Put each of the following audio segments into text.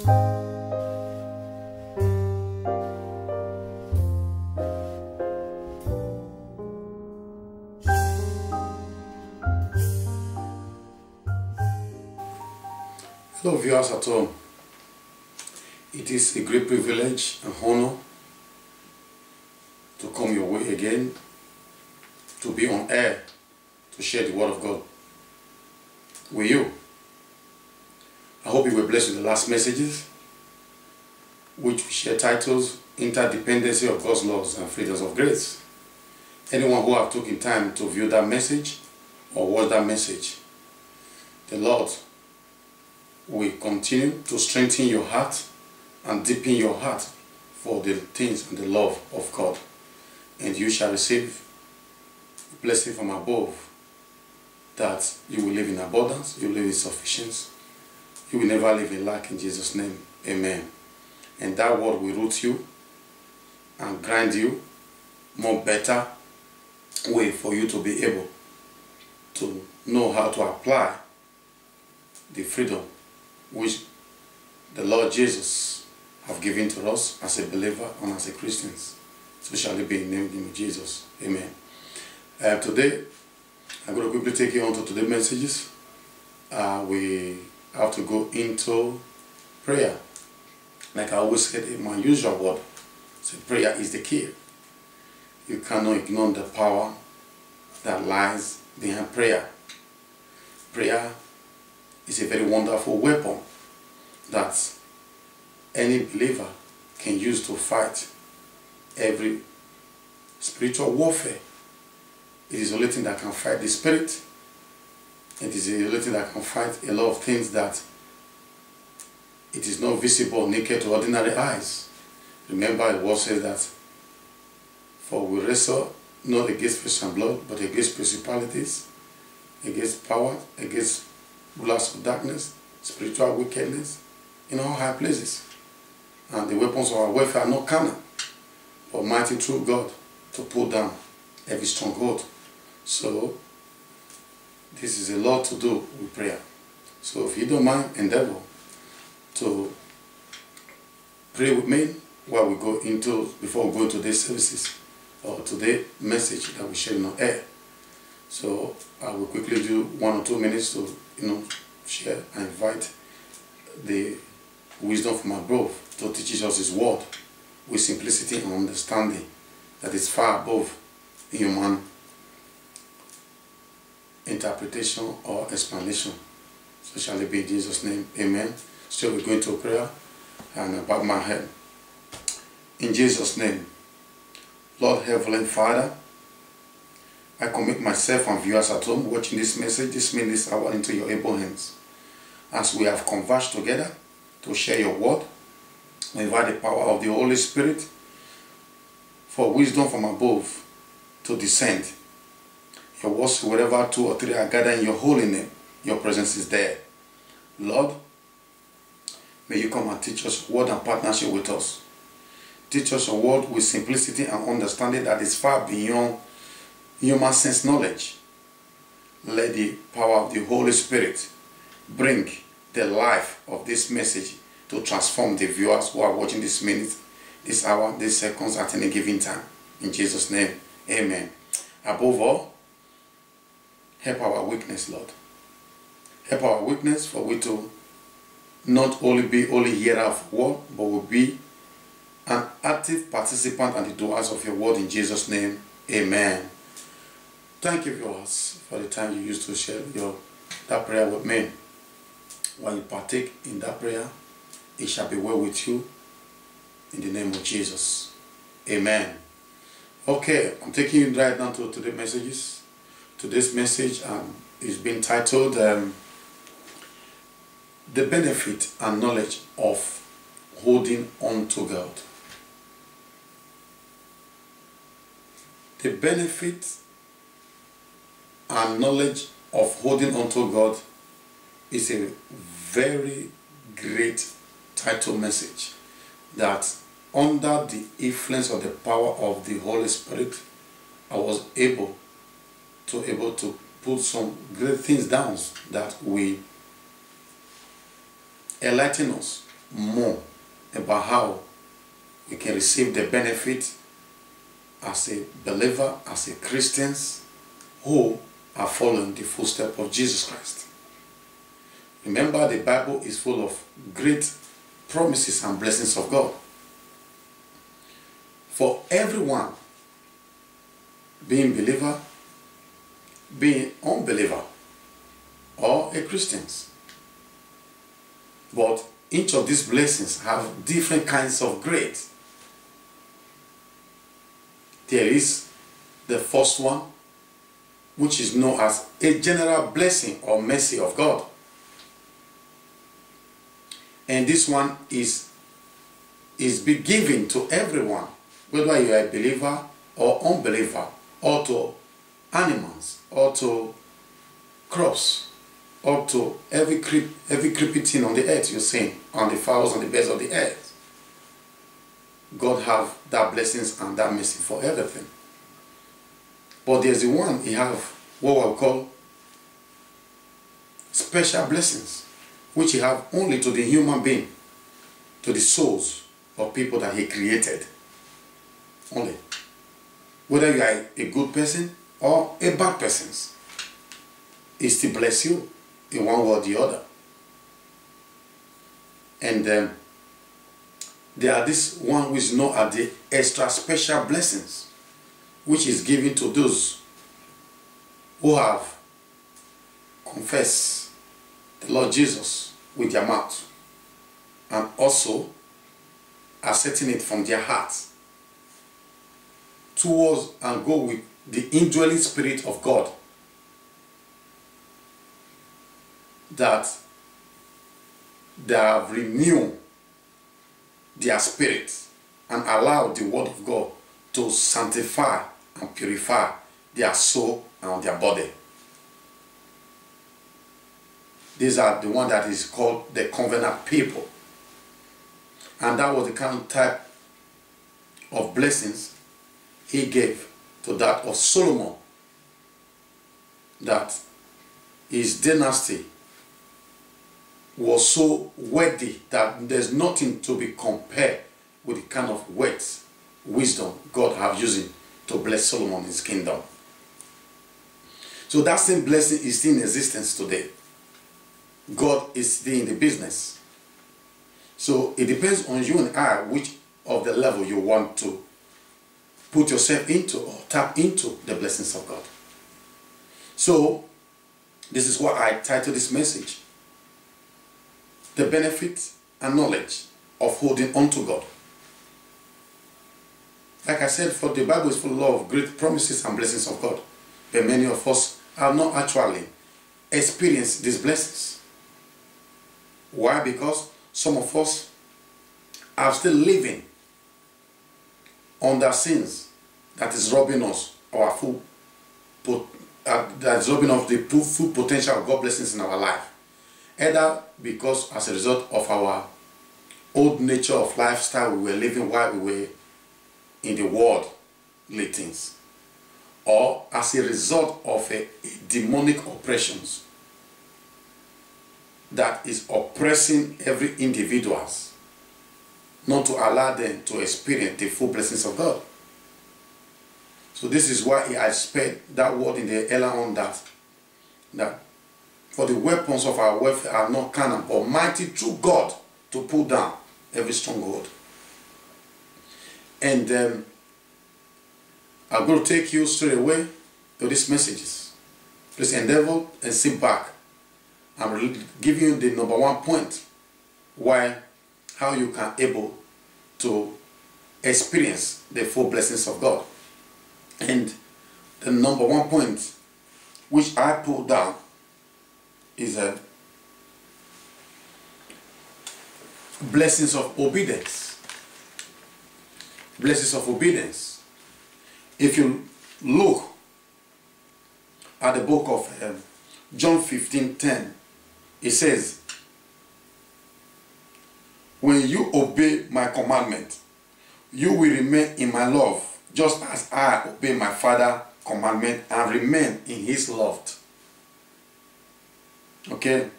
Hello viewers at home. It is a great privilege and honor to come your way again, to be on air, to share the Word of God with you. I hope you were blessed with the last messages, which we share titles, Interdependency of God's Laws and Freedoms of Grace. Anyone who have taken time to view that message or watch that message, the Lord will continue to strengthen your heart and deepen your heart for the things and the love of God. And you shall receive a blessing from above, that you will live in abundance, you will live in sufficiency, you will never live in lack in Jesus' name. Amen. And that word will root you and grind you more better way for you to be able to know how to apply the freedom which the Lord Jesus have given to us as a believer and as a Christians. So shall it be in the name of Jesus. Amen. Today, I'm going to quickly take you on to today's messages. We have to go into prayer. Like I always said in my usual word, so prayer is the key. You cannot ignore the power that lies behind prayer. Prayer is a very wonderful weapon that any believer can use to fight every spiritual warfare. It is the only thing that can fight the spirit. It is the only thing that can fight a lot of things that it is not visible naked to ordinary eyes. Remember, the word says that, for we wrestle not against flesh and blood, but against principalities, against power, against rulers of darkness, spiritual wickedness in all high places. And the weapons of our warfare are not carnal, but mighty through God to pull down every stronghold. So this is a lot to do with prayer. So if you don't mind, endeavor to pray with me while we go into, before we go into today's services or today's message that we share on air. So I will quickly do 1 or 2 minutes to share and invite the wisdom from above to teach us His word with simplicity and understanding that is far above human interpretation or explanation. So shall it be in Jesus' name. Amen. So we're going to prayer and I bow my head. In Jesus' name, Lord Heavenly Father, I commit myself and viewers at home watching this message, this minute, this hour into your able hands. As we have converged together to share your word, we invite the power of the Holy Spirit for wisdom from above to descend. Your words, wherever 2 or 3 are gathered in your holy name, your presence is there. Lord, may you come and teach us your word and partnership with us. Teach us your word with simplicity and understanding that is far beyond human sense knowledge. Let the power of the Holy Spirit bring the life of this message to transform the viewers who are watching this minute, this hour, these seconds at any given time. In Jesus' name, amen. Above all, help our weakness, Lord. Help our weakness for we to not only be only hearer of word, but will be an active participant and the doers of your word in Jesus' name, amen. Thank you, viewers, for the time you used to share that prayer with me. While you partake in that prayer, it shall be well with you in the name of Jesus. Amen. Okay, I'm taking you right now to today's messages. Today's message is being titled The Benefit and Knowledge of Holding On to God. The benefit and knowledge of holding on to God is a very great title message that under the influence of the power of the Holy Spirit, I was able to put some great things down that will enlighten us more about how we can receive the benefit as a believer, as a Christians who are following the footsteps of Jesus Christ. Remember, the Bible is full of great promises and blessings of God. For everyone, being believer, being unbeliever, or a Christian. But each of these blessings have different kinds of grades. There is the first one, which is known as a general blessing or mercy of God. And this one is be given to everyone, whether you are a believer or unbeliever, or to animals, or to crops, or to every creepy thing on the earth, you're saying, on the fowls and the birds of the earth. God have that blessings and that mercy for everything. But there's the one, he have what we'll call special blessings, which he have only to the human being, to the souls of people that he created. Only. Whether you are a good person or a bad person, he still bless you in one way or the other. And there are this one which is known as the extra special blessings, which is given to those who have confessed the Lord Jesus with their mouth and also accepting it from their hearts towards and go with the indwelling Spirit of God, that they have renewed their spirit and allowed the word of God to sanctify and purify their soul and their body. These are the one that is called the covenant people. And that was the kind of type of blessings he gave to that of Solomon, that his dynasty was so worthy that there's nothing to be compared with the kind of words, wisdom God have using to bless Solomon in his kingdom. So that same blessing is still in existence today. God is still in the business. So it depends on you and I which of the level you want to put yourself into or tap into the blessings of God. So this is what I titled this message: the benefit and knowledge of holding on to God. Like I said, for the Bible is full of great promises and blessings of God, but many of us have not actually experienced these blessings. Why? Because some of us are still living under sins that is robbing us our full that is robbing us the full potential of God's blessings in our life. Either because as a result of our old nature of lifestyle we were living while we were in the worldly things, or as a result of a demonic oppressions that is oppressing every individuals, not to allow them to experience the full blessings of God. So this is why I expect that word in the earlier on, that for the weapons of our warfare are not carnal, but mighty through God to pull down every stronghold. And I'm going to take you straight away to these messages. Please endeavor and sit back. I'm giving you the number one point how you can able to experience the full blessings of God. And the number one point which I pulled down is blessings of obedience. Blessings of obedience. If you look at the book of John 15:10, it says, "When you obey my commandment, you will remain in my love, just as I obey my Father's commandment and remain in his love." Okay?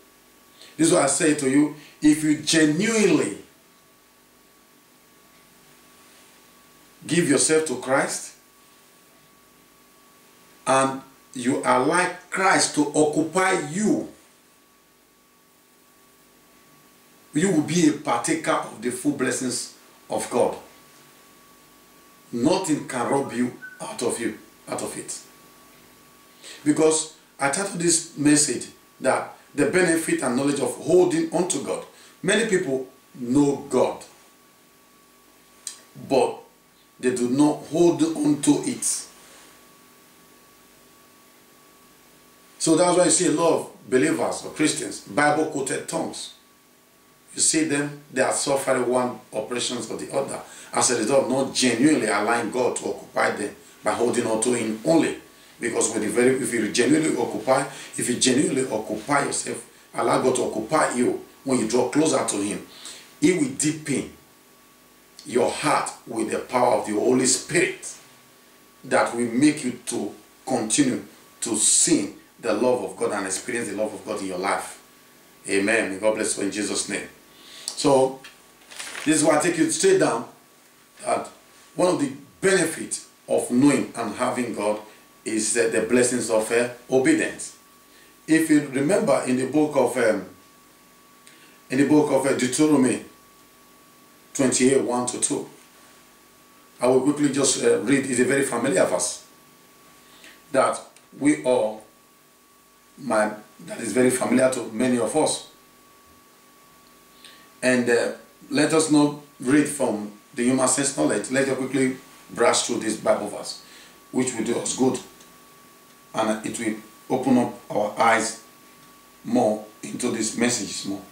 This is what I say to you. If you genuinely give yourself to Christ and you allow Christ to occupy you, you will be a partaker of the full blessings of God. Nothing can rob you out of it. Because I titled this message that the benefit and knowledge of holding on to God. Many people know God, but they do not hold on to it. So that's why you see a lot of believers or Christians, Bible quoted tongues. You see them, they are suffering one operations or the other as a result of not genuinely allowing God to occupy them by holding on to Him only. Because if you genuinely occupy yourself, allow God to occupy you, when you draw closer to Him, He will deepen your heart with the power of the Holy Spirit that will make you to continue to sing the love of God and experience the love of God in your life. Amen. May God bless you in Jesus' name. So, this is why I take you straight down that one of the benefits of knowing and having God is the blessings of obedience. If you remember in the book of Deuteronomy 28, 1-2, I will quickly just read. It's a very familiar verse that that is very familiar to many of us. And let us not read from the human sense knowledge. Let us quickly brush through this Bible verse, which will do us good, and it will open up our eyes more into these messages more.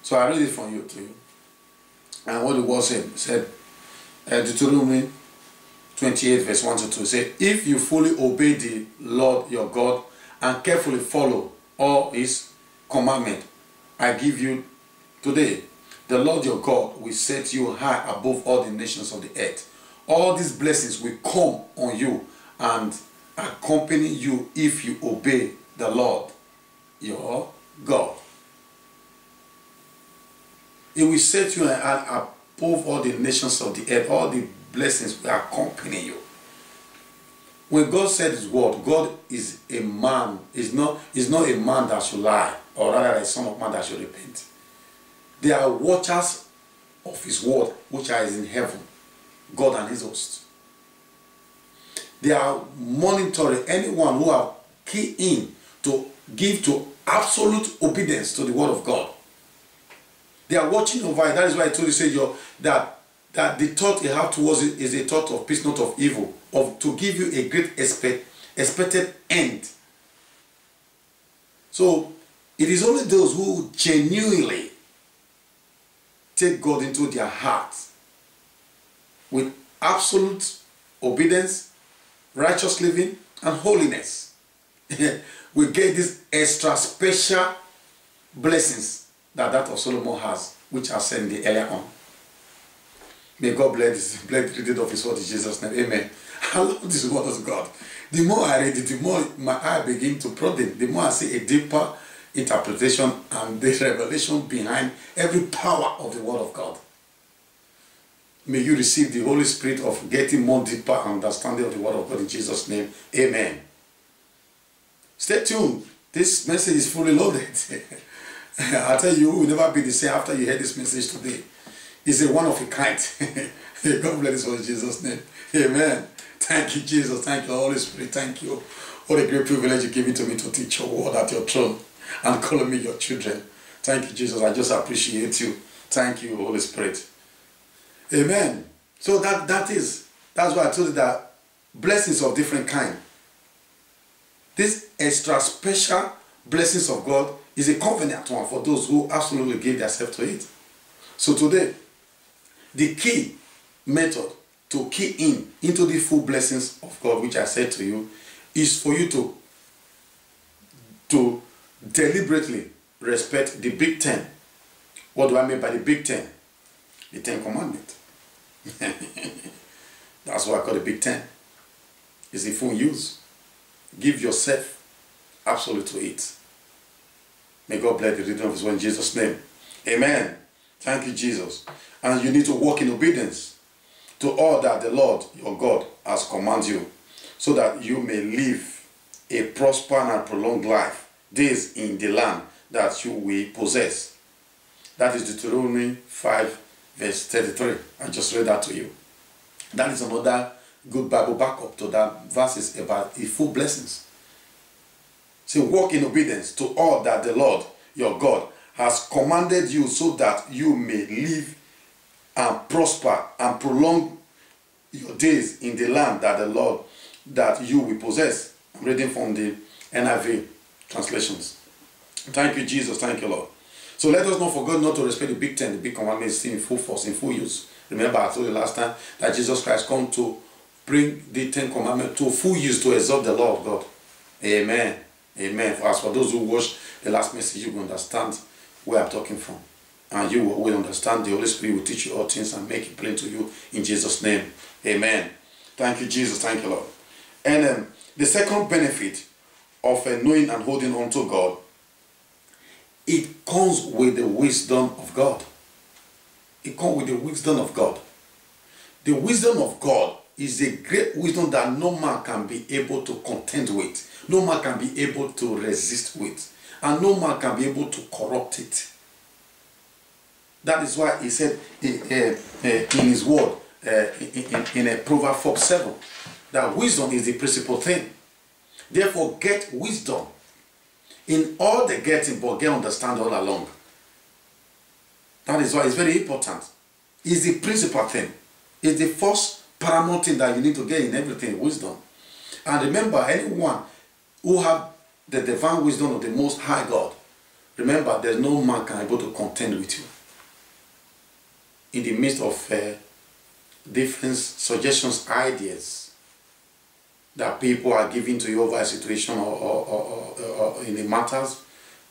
So I read it from you to you. And what the word said, Deuteronomy 28 verse 1-2 said, if you fully obey the Lord your God and carefully follow all His commandments I give you today, the Lord your God will set you high above all the nations of the earth. All these blessings will come on you and accompany you if you obey the Lord your God. It will set you above all the nations of the earth. All the blessings will accompany you. When God said His word, God is a man, is not a man that should lie, or rather a son of man that should repent. They are watchers of His word, which are in heaven, God and His host. They are monitoring anyone who are key in to give to absolute obedience to the word of God. They are watching over it. That is why I told you, that the thought you have towards it is a thought of peace, not of evil, to give you a great expected end. So it is only those who genuinely take God into their hearts with absolute obedience, righteous living, and holiness we get these extra special blessings that of Solomon has, which I said earlier on. May God bless the reading of His word in Jesus' name. Amen. I love this word of God. The more I read it, the more my eye begin to broaden, the more I see a deeper interpretation and the revelation behind every power of the word of God. May you receive the Holy Spirit of getting more deeper understanding of the word of God in Jesus' name. Amen. Stay tuned. This message is fully loaded. I tell you, you will never be the same after you hear this message today. It's a one of a kind. God bless you in Jesus' name. Amen. Thank you, Jesus. Thank you, Holy Spirit. Thank you. What a great privilege you give it to me to teach your word at your throne and calling me your children. Thank you, Jesus. I just appreciate you. Thank you, Holy Spirit. Amen. So that's why I told you that blessings of different kind. This extra special blessings of God is a covenant one for those who absolutely give themselves to it. So today, the key method to key into the full blessings of God, which I said to you, is for you to deliberately respect the Big Ten. What do I mean by the Big Ten? The Ten Commandments. That's what I call the Big Ten. It's the full use. Give yourself absolute to it. May God bless the reading of his word in Jesus' name. Amen. Thank you, Jesus. And you need to walk in obedience to all that the Lord your God has commanded you, so that you may live a prosperous and prolonged life, days in the land that you will possess. That is Deuteronomy 5 verse 33. I just read that to you. That is another good Bible backup to that verses about the full blessings. So walk in obedience to all that the Lord your God has commanded you, so that you may live and prosper and prolong your days in the land that the Lord that you will possess. I'm reading from the NIV translations. Thank you, Jesus. Thank you, Lord. So let us not forget not to respect the big 10, the big commandments still in full force, in full use. Remember, I told you last time that Jesus Christ come to bring the 10 commandments to full use, to exalt the law of God. Amen. Amen. As for those who watch the last message, you will understand where I'm talking from. And you will understand. The Holy Spirit will teach you all things and make it plain to you in Jesus' name. Amen. Thank you, Jesus. Thank you, Lord. And the second benefit of knowing and holding on to God, it comes with the wisdom of God. It comes with the wisdom of God. The wisdom of God is a great wisdom that no man can be able to contend with. No man can be able to resist with. And no man can be able to corrupt it. That is why he said in his word, in Proverbs 4:7, that wisdom is the principal thing. Therefore, get wisdom. In all the getting, but get understanding all along. That is why it's very important. It's the principal thing. It's the first paramount thing that you need to get in everything, wisdom. And remember, anyone who have the divine wisdom of the Most High God, remember, there's no man can be able to contend with you. In the midst of different suggestions, ideas that people are giving to you over a situation or in the matters,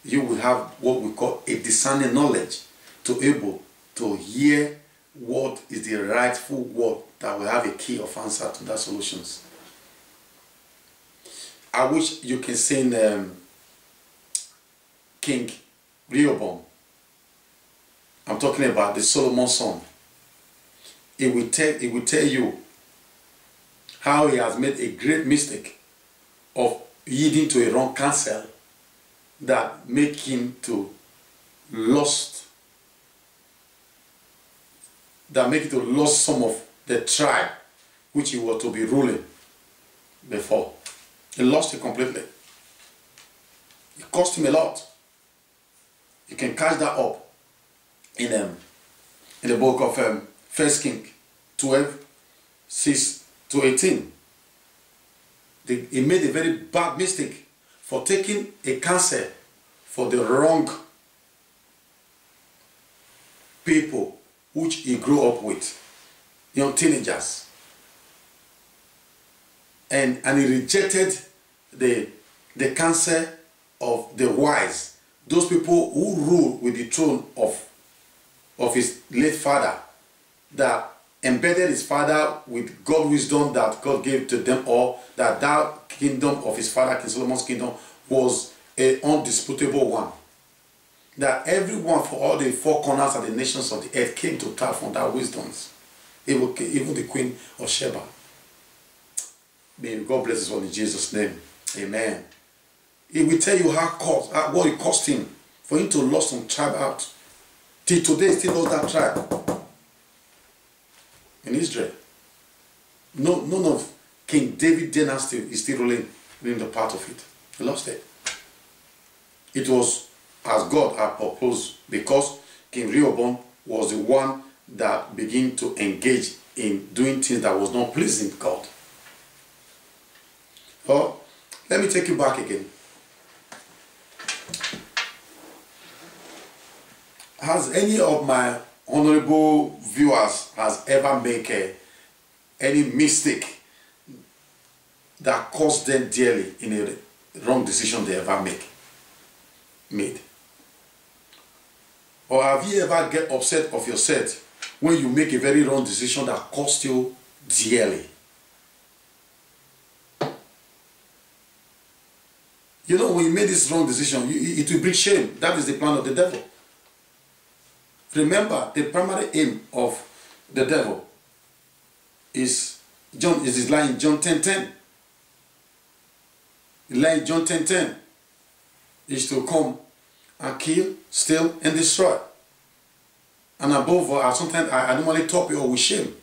you will have what we call a discerning knowledge to able to hear what is the rightful word that will have a key of answer to that solutions. I wish you can sing King Rehoboam. I'm talking about the Solomon song. It will tell you how he has made a great mistake of yielding to a wrong counsel that make him to lose some of the tribe which he was to be ruling before. He lost it completely. It cost him a lot. You can catch that up in the book of 1 Kings 12:6-18. He made a very bad mistake for taking a counsel for the wrong people which he grew up with, young teenagers. And he rejected the counsel of the wise, those people who ruled with the throne of his late father, that embedded his father with God's wisdom that God gave to them all, that kingdom of his father, King Solomon's kingdom, was an undisputable one. That everyone for all the four corners of the nations of the earth came to tap from that wisdom. Even the Queen of Sheba. May God bless us all in Jesus' name. Amen. It will tell you what it cost him for him to lose some tribe out. Till today, he still lost that tribe in Israel. None of King David dynasty is still ruling the part of it. He lost it. It was as God had proposed, because King Rehoboam was the one that began to engage in doing things that was not pleasing God. Oh, let me take you back again. Has any of my honorable viewers has ever made any mistake that cost them dearly in a wrong decision they ever made? Or have you ever get upset of yourself when you make a very wrong decision that cost you dearly? You know, when you make this wrong decision, it will bring shame. That is the plan of the devil. Remember, the primary aim of the devil is his lie in John 10:10. The lie in John 10:10 is to come and kill, steal, and destroy. And above all, sometimes I normally top it all with shame.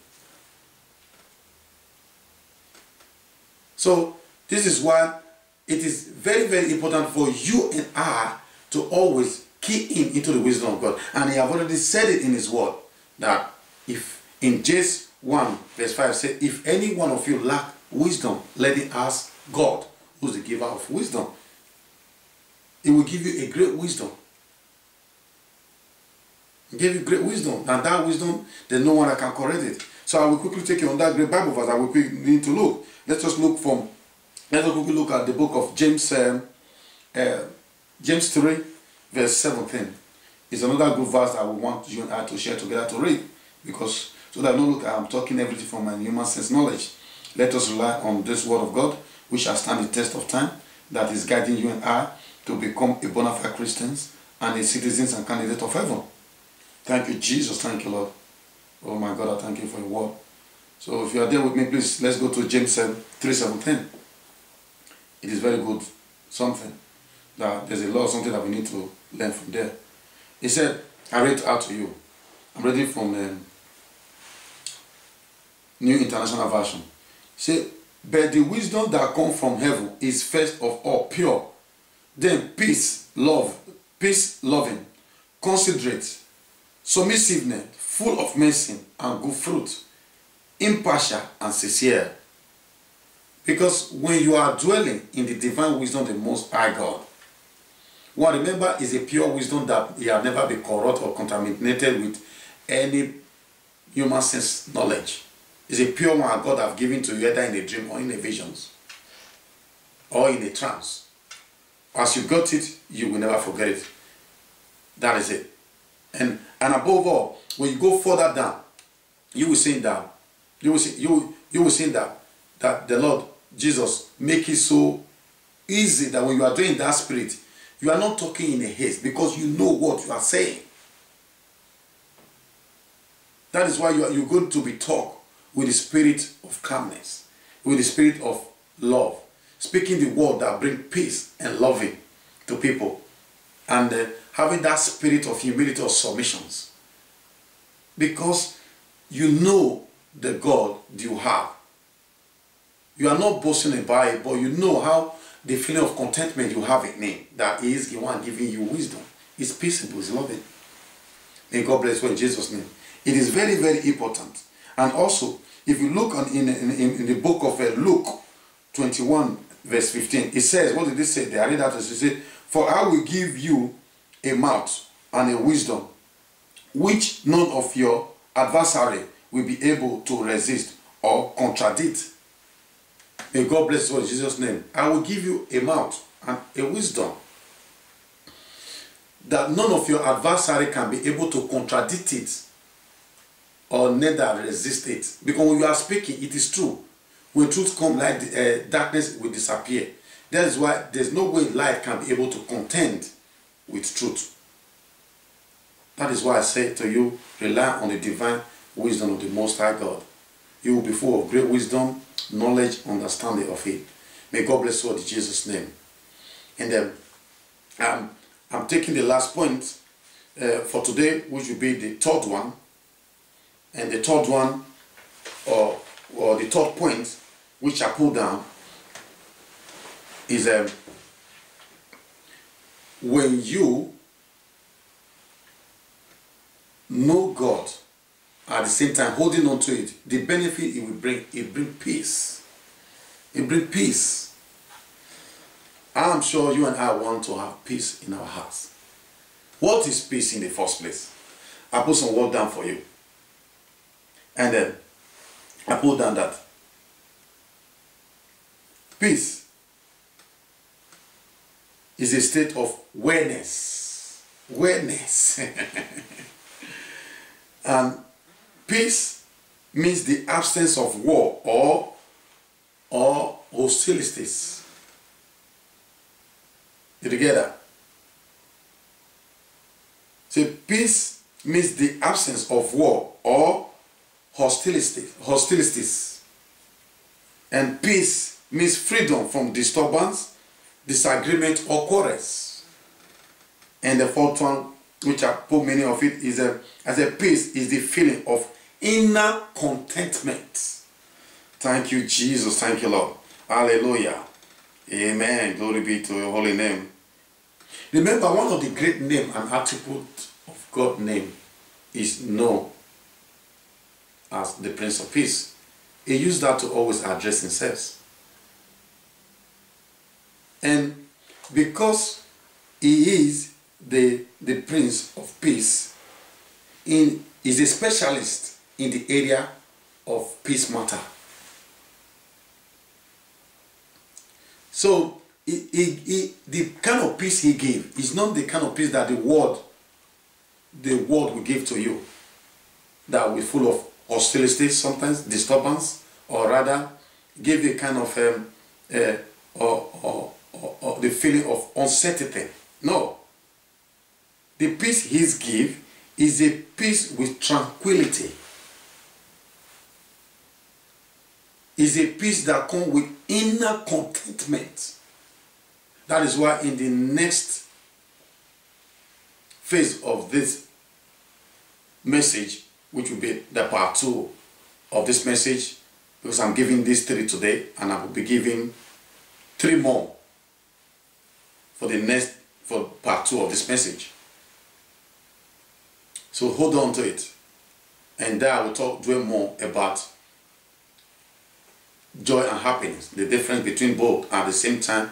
So this is why it is very, very important for you and I to always key into the wisdom of God. And he have already said it in his word that if in James 1 verse 5 said, if any one of you lack wisdom, let him ask God, who's the giver of wisdom. He will give you a great wisdom. He give you great wisdom, and that wisdom, there's no one that can correct it. So I will quickly take you on that great Bible verse. I will quickly need to look. Let us quickly look at the book of James, James 3, verse 17. It's another good verse that we want you and I to share together to read, because so that no look, I'm talking everything from my human sense knowledge. Let us rely on this word of God, which shall stand the test of time, that is guiding you and I to become a bona fide Christians and a citizens and candidate of heaven. Thank you, Jesus. Thank you, Lord. Oh my God, I thank you for your word. So if you are there with me, please, let's go to James 3:17. It is very good something. That there's a lot of something that we need to learn from there. He said, I read it out to you. I'm reading from New International Version. Say, but the wisdom that comes from heaven is first of all pure, then peace-loving, considerate, submissiveness, full of mercy and good fruit, impartial and sincere. Because when you are dwelling in the divine wisdom of the Most High God, what remember is a pure wisdom that you have never been corrupt or contaminated with any human sense knowledge. It's a pure one God have given to you either in a dream or in a visions or in a trance. As you got it, you will never forget it. That is it. And above all, when you go further down, you will see that that the Lord Jesus make it so easy that when you are doing that spirit, you are not talking in a haste because you know what you are saying. That is why you're going to be taught with the spirit of calmness, with the spirit of love, speaking the word that brings peace and loving to people, and having that spirit of humility or submissions, because you know the God you have. You are not boasting about it, but you know how the feeling of contentment you have in Him, that He is the one giving you wisdom. It's peaceable, it's loving. May God bless you in Jesus' name. It is very, very important. And also, if you look in the book of Luke 21, verse 15, it says, what did it say there? I read that as it said, for I will give you a mouth and a wisdom, which none of your adversary will be able to resist or contradict. May God bless you in Jesus' name. I will give you a mouth and a wisdom that none of your adversary can be able to contradict it or neither resist it. Because when you are speaking, it is true. When truth comes, like darkness will disappear. That is why there's no way light can be able to contend with truth. That is why I say to you, rely on the divine wisdom of the Most High God. You will be full of great wisdom, knowledge, understanding of it. May God bless you in Jesus' name. And then I'm taking the last point for today, which will be the third one. And the third one, or the third point, which I put down, is when you know God, at the same time holding on to it, the benefit it will bring, it brings peace. It brings peace. I'm sure you and I want to have peace in our hearts. What is peace in the first place? I put some work down for you. And then I put down that peace is a state of awareness. Awareness. And peace means the absence of war or hostilities. Did you get that? So peace means the absence of war or hostilities. And peace means freedom from disturbance, disagreement, or quarrels. And the fourth one, which I put many of it, is as a peace is the feeling of inner contentment. Thank you, Jesus. Thank you, Lord. Hallelujah. Amen. Glory be to your holy name. Remember, one of the great name and attribute of God's name is known as the Prince of Peace. He used that to always address himself. And because he is the Prince of Peace, is a specialist in the area of peace matter. So the kind of peace he gave is not the kind of peace that the world will give to you, that will be full of hostility, sometimes disturbance, or rather give a kind of or the feeling of uncertainty. No. The peace he's give is a peace with tranquility. Is a peace that comes with inner contentment. That is why in the next phase of this message, which will be the part 2 of this message, because I'm giving these 3 today, and I will be giving 3 more for part 2 of this message. So hold on to it, and there I will dwell more about joy and happiness, the difference between both, at the same time,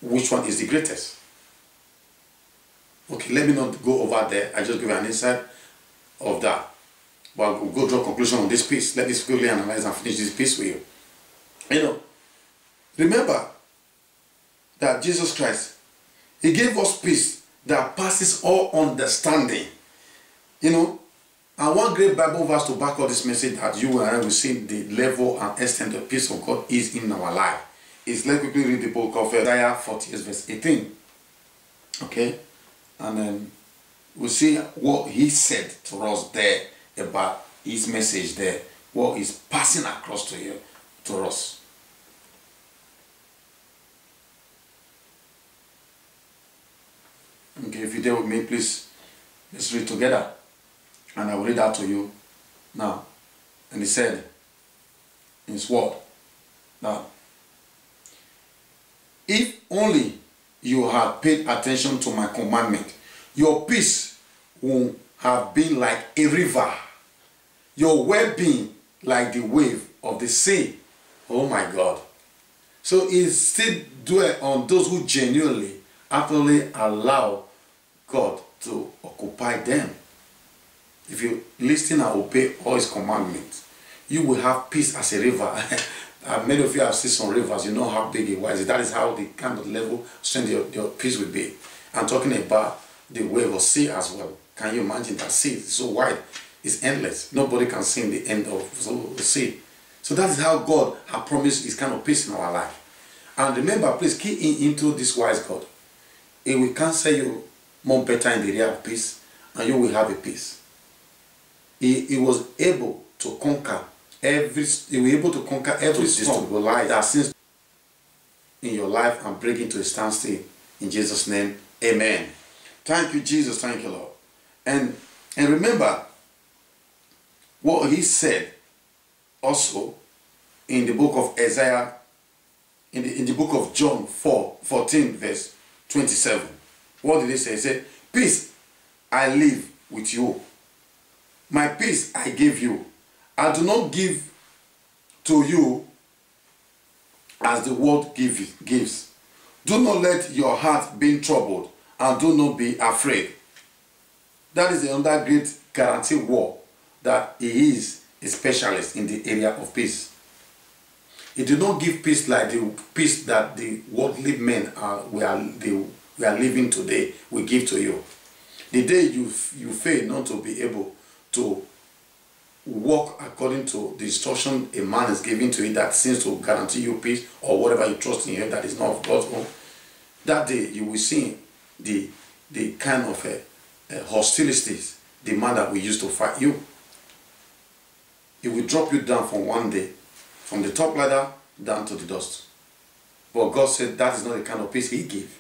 which one is the greatest. Okay, let me not go over there. I just give you an insight of that. But we'll go draw a conclusion on this piece. Let us quickly analyze and finish this piece with you. You know, remember that Jesus Christ, he gave us peace that passes all understanding. You know, and one great Bible verse to back up this message that you and I will see the level and extent of peace of God is in our life. Let's quickly read the book of Isaiah 48 verse 18. Okay? And then we'll see what he said to us there about his message there, what he's passing across to you, to us. Okay, if you're there with me, please, let's read together. And I will read that to you now. And he said in his word that if only you had paid attention to my commandment, your peace would have been like a river, your well-being like the wave of the sea. Oh my God. So he still dwell on those who genuinely, actually allow God to occupy them. If you listen and obey all his commandments, you will have peace as a river. Many of you have seen some rivers, you know how big it was. That is how the kind of level strength your peace will be. I'm talking about the wave of sea as well. Can you imagine that sea? It's so wide, it's endless. Nobody can see the end of the sea. So that is how God has promised his kind of peace in our life. And remember, please key into this wise God. It will cancel you more better in the area of peace, and you will have a peace. He was able to conquer every storm that seems in your life and bring it to a standstill. In Jesus' name, amen. Thank you, Jesus. Thank you, Lord. And remember what he said also in the book of Isaiah, in the book of John 14 verse 27. What did he say? He said, peace I leave with you. My peace I give you. I do not give to you as the world gives. Do not let your heart be troubled, and do not be afraid. That is another great guarantee word that he is a specialist in the area of peace. He did not give peace like the peace that the worldly men we are living today will give to you. The day you fail not to be able to walk according to the instruction a man is giving to you that seems to guarantee you peace, or whatever you trust in him that is not of God's own, that day you will see the kind of hostilities, the man that we used to fight you. He will drop you down from one day, from the top ladder down to the dust. But God said that is not the kind of peace He gives.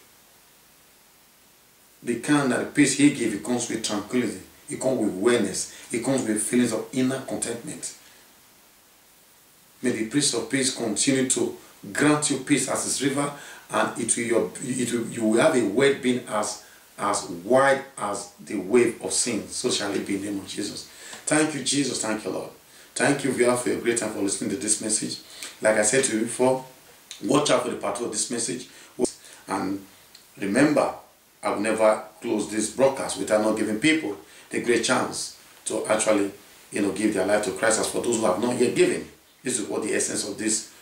The kind of peace He gives, it comes with tranquility, it comes with awareness, it comes with feelings of inner contentment. May the Prince of Peace continue to grant you peace as His river, and you will have a well-being as wide as the wave of sin. So shall it be in the name of Jesus. Thank you, Jesus. Thank you, Lord. Thank you, Via, for your great time for listening to this message. Like I said to you before, watch out for the part of this message. And remember, I will never close this broadcast without not giving people the great chance to actually, give their life to Christ. As for those who have not yet given, this is what the essence of this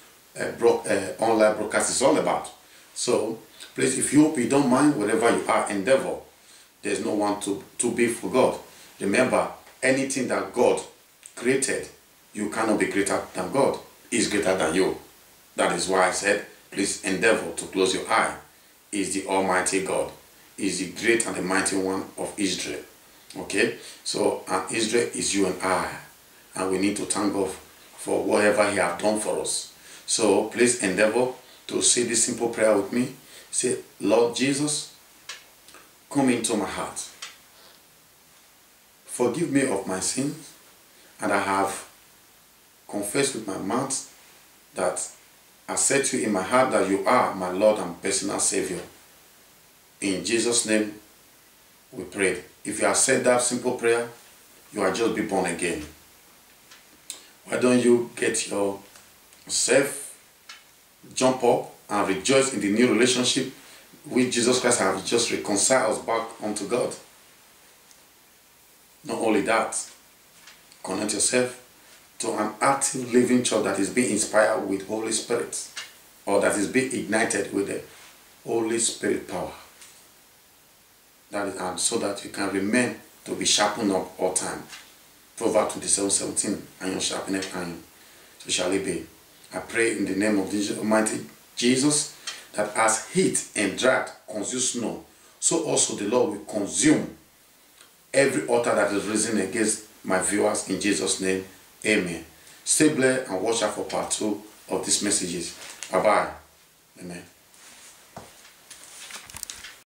online broadcast is all about. So, please, if you don't mind, wherever you are, endeavor. There's no one to be for God. Remember, anything that God created, you cannot be greater than God. He's greater than you. That is why I said, please endeavor to close your eye. He is the Almighty God. He is the great and the mighty one of Israel. Okay? So, and Israel is you and I. And we need to thank God for whatever He has done for us. So, please endeavor to say this simple prayer with me. Say, Lord Jesus, come into my heart. Forgive me of my sins, and I have confessed with my mouth that I said to you in my heart that you are my Lord and personal Savior. In Jesus' name we pray. If you have said that simple prayer, you are just be born again. Why don't you get yourself, jump up and rejoice in the new relationship which Jesus Christ has just reconciled us back unto God. Not only that, connect yourself to an active living church that is being inspired with Holy Spirit, or that is being ignited with the Holy Spirit power. That is, and so that you can remain to be sharpened up all time. Proverbs 27:17, iron sharpeneth iron. So shall it be. I pray in the name of the Almighty Jesus that as heat and drought consume snow, so also the Lord will consume every altar that is risen against my viewers in Jesus' name. Amen. Stay blessed and watch out for part 2 of these messages. Bye-bye. Amen.